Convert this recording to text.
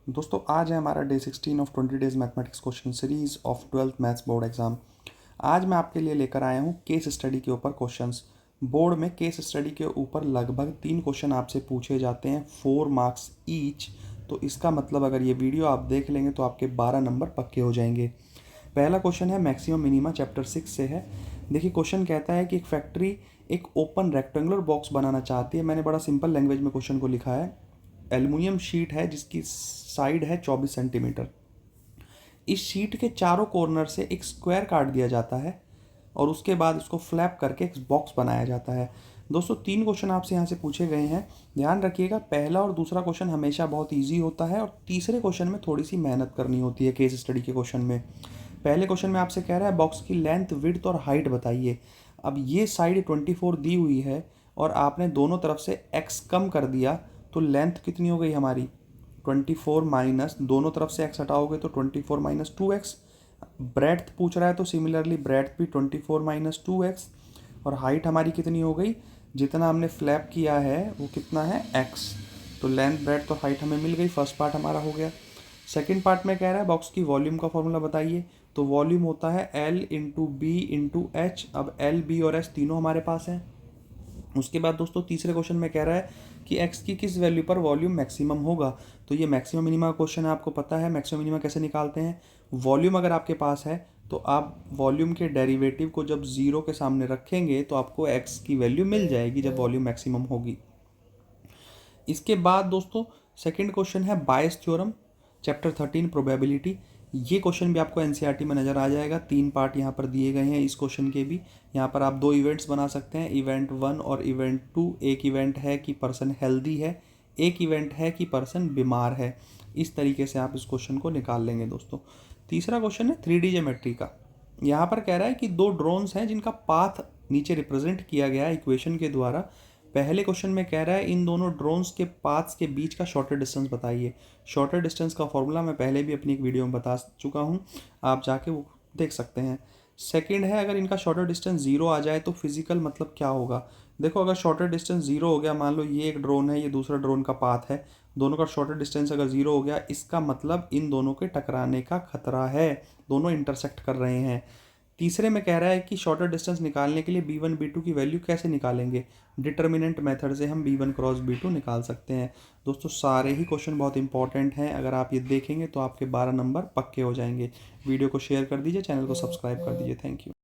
दोस्तों आज है हमारा day 16 of 20 days mathematics question series of 12th maths board exam. आज मैं आपके लिए लेकर आया हूँ केस स्टडी के ऊपर क्वेश्चंस। बोर्ड में केस स्टडी के ऊपर लगभग 3 क्वेश्चन आपसे पूछे जाते हैं, 4 मार्क्स ईच। तो इसका मतलब अगर ये वीडियो आप देख लेंगे तो आपके 12 नंबर पक्के हो जाएंगे। पहला क्वेश्चन है मैक्सिमम मिनिमा, चैप्टर 6 से है। देखिए क्वेश्चन कहता है कि एक फैक्ट्री एक ओपन रेक्टेंगुलर बॉक्स बनाना चाहती है। मैंने बड़ा सिंपल लैंग्वेज में क्वेश्चन को लिखा है। एल्युमिनियम शीट है जिसकी साइड है 24 सेंटीमीटर। इस शीट के चारों कॉर्नर से एक स्क्वायर काट दिया जाता है और उसके बाद इसको फ्लैप करके एक बॉक्स बनाया जाता है। दोस्तों 3 क्वेश्चन आपसे यहाँ से पूछे गए हैं, ध्यान रखिएगा। पहला और दूसरा क्वेश्चन हमेशा बहुत इजी होता है और तीसरे क्वेश्चन में थोड़ी सी मेहनत करनी होती है केस स्टडी के क्वेश्चन में। पहले क्वेश्चन में आपसे कह रहा है बॉक्स की लेंथ, विड्थ और हाइट बताइए। अब ये साइड 24 दी हुई है और आपने दोनों तरफ से x कम कर दिया तो लेंथ कितनी हो गई हमारी 24 माइनस, दोनों तरफ से x हटाओगे तो 24 माइनस 2x। ब्रेड्थ पूछ रहा है तो सिमिलरली ब्रेड्थ भी 24 माइनस 2x। और हाइट हमारी कितनी हो गई, जितना हमने फ्लैप किया है वो कितना है x। तो लेंथ, ब्रेड्थ और हाइट हमें मिल गई। फर्स्ट पार्ट हमारा हो गया। सेकेंड पार्ट में कह रहा है बॉक्स की वॉल्यूम का फॉर्मूला बताइए। तो वॉल्यूम होता है L into B into H. अब L, B और H तीनों हमारे पास हैं। उसके बाद दोस्तों तीसरे क्वेश्चन में कह रहा है कि x की किस वैल्यू पर वॉल्यूम मैक्सिमम होगा। तो ये मैक्सिमम मिनिमा क्वेश्चन है, आपको पता है मैक्सिमम मिनिमा कैसे निकालते हैं। वॉल्यूम अगर आपके पास है तो आप वॉल्यूम के डेरिवेटिव को जब जीरो के सामने रखेंगे तो आपको x की वैल्यू मिल जाएगी जब वॉल्यूम मैक्सिमम होगी। इसके बाद दोस्तों सेकंड क्वेश्चन है बायस थ्योरम, चैप्टर 13 प्रोबेबिलिटी। ये क्वेश्चन भी आपको एनसीईआरटी में नज़र आ जाएगा। 3 पार्ट यहाँ पर दिए गए हैं इस क्वेश्चन के भी। यहाँ पर आप 2 इवेंट्स बना सकते हैं, इवेंट 1 और इवेंट 2। एक इवेंट है कि पर्सन हेल्दी है, एक इवेंट है कि पर्सन बीमार है। इस तरीके से आप इस क्वेश्चन को निकाल लेंगे दोस्तों। तीसरा क्वेश्चन है 3D ज्योमेट्री का। यहाँ पर कह रहा है कि 2 ड्रोन्स हैं जिनका पाथ नीचे रिप्रेजेंट किया गया है इक्वेशन के द्वारा। पहले क्वेश्चन में कह रहा है इन दोनों ड्रोन्स के पाथ्स के बीच का शॉर्टर डिस्टेंस बताइए। शॉर्टर डिस्टेंस का फॉर्मूला मैं पहले भी अपनी एक वीडियो में बता चुका हूँ, आप जाके वो देख सकते हैं। सेकंड है अगर इनका शॉर्टर डिस्टेंस 0 आ जाए तो फिजिकल मतलब क्या होगा। देखो अगर शॉर्टर डिस्टेंस 0 हो गया, मान लो ये एक ड्रोन है, ये दूसरा ड्रोन का पाथ है, दोनों का शॉर्टर डिस्टेंस अगर 0 हो गया इसका मतलब इन दोनों के टकराने का खतरा है, दोनों इंटरसेक्ट कर रहे हैं। तीसरे में कह रहा है कि शॉर्टर डिस्टेंस निकालने के लिए b1 b2 की वैल्यू कैसे निकालेंगे। डिटर्मिनेंट मेथड से हम b1 क्रॉस b2 निकाल सकते हैं। दोस्तों सारे ही क्वेश्चन बहुत इंपॉर्टेंट हैं, अगर आप ये देखेंगे तो आपके 12 नंबर पक्के हो जाएंगे। वीडियो को शेयर कर दीजिए, चैनल को सब्सक्राइब कर दीजिए। Thank you.